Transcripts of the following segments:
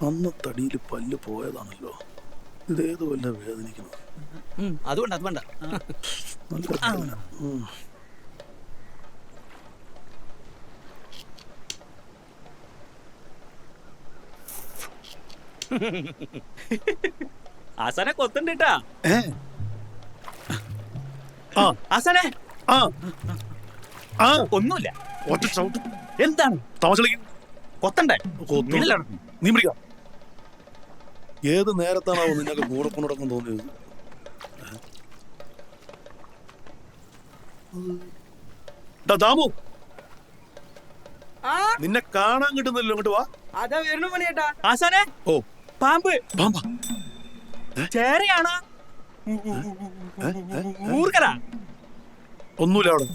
അന്ന് തടിയിൽ പല്ല് പോയതാണല്ലോ. ഇതേത് വല്ല വേദനിക്കണം. അത് വേണ്ട, അത് വേണ്ട. നല്ല വേദന. ആസാനെ കൊത്തുണ്ട് കേട്ടാ. ആ ആസാനെ ആ ആ ഒന്നുമില്ല. ഒറ്റ ചവിട്ട്. എന്താണ് തമാശ കളിക്കും. കൊത്തണ്ടേ? നീ പിടിക്കാം. ഏത് നേരത്താണാവോ നിന്നൊക്കെ കൂടെ കൊണ്ടുടക്കം തോന്നിയത്? ദാമു, നിന്നെ കാണാൻ കിട്ടുന്നില്ലോ. ഇങ്ങോട്ട് വാ. അതാ വരണു മണിയേട്ടാ. ആസാനെ ഓ പാമ്പ്. പാമ്പാ? ചേരയാണോ? ഊർക്കലാ? ഒന്നുമില്ല അവിടെ.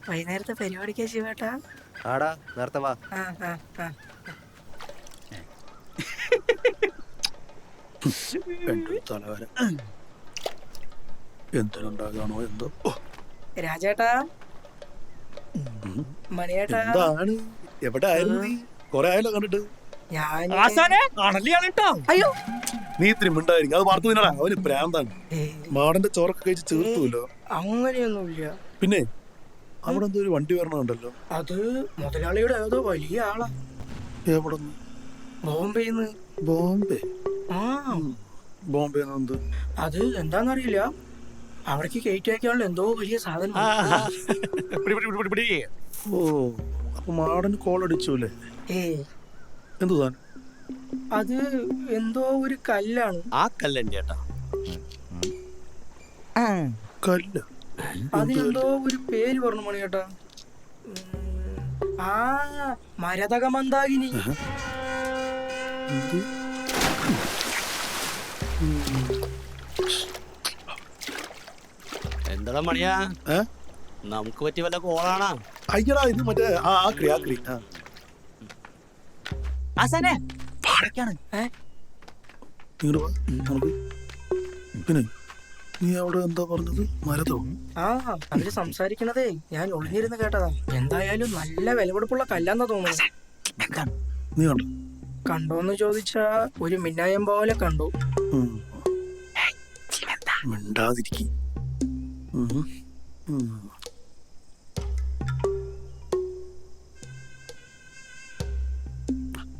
വൈകുന്നേരത്തെ പരിപാടിക്കാ ശിവേട്ടാ? ആടാ നേരത്തെ വാ. തലവരെ എന്തിനുണ്ടാകാണോ എന്തോ. രാജേട്ടാ, മണിയേട്ടാ, എന്താണ്? എവിടെ ആയിരുന്നു നീ? കൊറേ ആയല്ലോ കണ്ടിട്ട്. അയ്യോ, നീ ഇത്തിരി മിണ്ടായിരിക്കും. അത് വാർത്തു തിന്നടാ. അവന് പ്രാന്താണ്. മാടന്റെ ചോറൊക്കെ കഴിച്ച് ചേർത്തുല്ലോ. അങ്ങനെയൊന്നുമില്ല. പിന്നെ അവിടെ എന്തോ ഒരു വണ്ടി വരണുണ്ടല്ലോ. അത് മുതലാളിയുടെ ഏതോ വലിയ ആളാ. എവിടെ? ബോംബെന്ന്. ബോംബെ? ആ, ബോംബെ എന്ത്? അത് എന്താന്നറിയില്ല. അവിടേക്ക് കയറ്റി വയ്ക്കാനുള്ള എന്തോ വലിയ സാധനം. ഓ, അപ്പൊ മാടന് കോൾ അടിച്ചൂല്ലേ? എന്തു താൻ? അത് എന്തോ ഒരു കല്ലാണ്. ആ കല്ലുണ്ട് ചേട്ടാ. കല്ല്? അതിനെന്തോ ഒരു പേര് പറഞ്ഞു മണിയേട്ടാ. ആ, മരതക മന്ദാകിനി. എന്താ മണിയാ, നമുക്ക് പറ്റിയ വല്ല കോളാണോ? അയ്യടാ, ഇത് മറ്റേ ആക്രി. ആസാനെ പിന്നെ നീ അവിടെ എന്താ പറഞ്ഞത്? മരതോ? ആ, അവര് സംസാരിക്കണതേ ഞാൻ ഒളിഞ്ഞിരുന്ന് കേട്ടതാ. എന്തായാലും നല്ല വിലപിടിപ്പുള്ള കല്ലാന്നാ തോന്നുന്നത്. നീ കണ്ടോ? കണ്ടോന്ന് ചോദിച്ചാ ഒരു മിന്നായം പോലെ കണ്ടു. മിണ്ടാതിരിക്കി.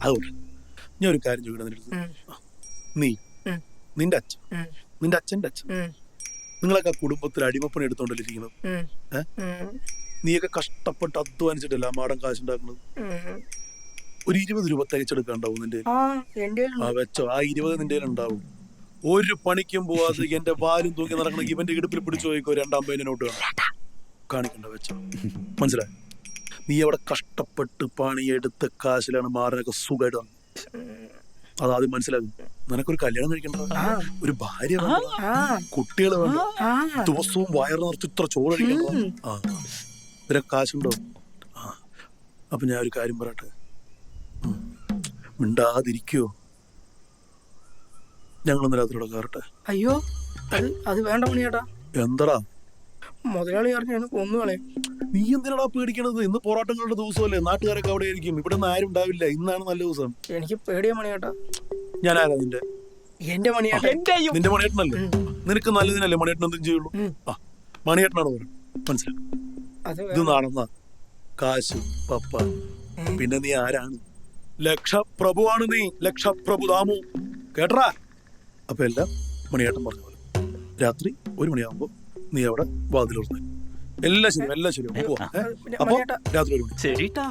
അതുകൊണ്ട് ഞാൻ ഒരു കാര്യം ചോദിക്കണം. നീ, നിന്റെ അച്ഛൻ, നിന്റെ അച്ഛൻ്റെ അച്ഛൻ, നിങ്ങളൊക്കെ കുടുംബത്തിൽ അടിമപ്പണി എടുത്തോണ്ടല്ലിരിക്കുന്നത്. നീയൊക്കെ കഷ്ടപ്പെട്ട് അധ്വാനിച്ചിട്ടല്ല മാടൻ കാശുണ്ടാക്കുന്നത്. ഒരു 20 രൂപ തികച്ചെടുക്കാണ്ടാവും നിന്റെ. വെച്ചോ, ആ 20 നിന്റെ ഉണ്ടാവും. ഒരു പണിക്കും പോവാതെ എന്റെ വാലും തൂക്കി നടക്കണ ഇവന്റെ ഇടുപ്പിൽ പിടിച്ചു പോയിക്കോ. 2 അമ്പതിന്റെ നോട്ട് കാണിക്കണ്ട. വെച്ചോ, മനസ്സിലായി? നീ അവിടെ കഷ്ടപ്പെട്ട് പണിയെടുത്ത കാശിലാണ് മാറിനൊക്കെ സുഖമായിട്ട് വന്നത്. അതാദ്യം മനസ്സിലാകും. നിനക്കൊരു കല്യാണം കഴിക്കണ്ട, ഒരു ഭാര്യ വേണ്ട, കുട്ടികൾ വേണ്ട, ദിവസവും വയറ് നിറച്ച് ഇത്ര ചോറ് കഴിക്കണ്ട. ഇവരൊക്കെ കാശുണ്ടോ? അപ്പൊ ഞാൻ ഒരു കാര്യം പറയട്ടെ, മിണ്ടാതിരിക്കോ? ഞങ്ങളൊന്ന് രാത്രിയോടെ കയറട്ടെ. അയ്യോ, അത് വേണ്ട മണിയേട്ടാ. എന്തടാ? മുതലാളി പറഞ്ഞു കൊന്നുകളെ. നീ എന്തിനാടാ പേടിക്കണത്? ഇന്ന് പോരാട്ടങ്ങളുടെ ദിവസമല്ലേ. നാട്ടുകാരൊക്കെ അവിടെ ആയിരിക്കും. ഇവിടെ നിന്ന് ആരും ഉണ്ടാവില്ല. ഇന്നാണ് നല്ല ദിവസം. എനിക്ക് പേടിയാ മണിയേട്ടാ. ഞാനാരാ നിന്റെ? എന്റെ മണിയേട്ടൻ. നിന്റെ മണിയേട്ടനല്ലേ? നിനക്ക് നല്ലതിനല്ലേ മണിയേട്ടൻ എന്തും ചെയ്യുള്ളൂ. മണിയേട്ടനാണ് പറയുന്നത്. മനസ്സിലായി? ഇത് നടന്ന കാശ് പപ്പ. പിന്നെ നീ ആരാണ്? ലക്ഷപ്രഭുവാണ് നീ. ലക്ഷപ്രഭു ദാമു. കേട്ടറാ? അപ്പൊ എല്ലാം മണിയേട്ടൻ പറഞ്ഞ പോലെ രാത്രി 1 മണിയാകുമ്പോ നീ അവിടെ വാതിലുറന്ന്. എല്ലാം ശരി, എല്ലാം ശരി. അപ്പൊ രാത്രി 1 മണി. ശരിട്ടാ.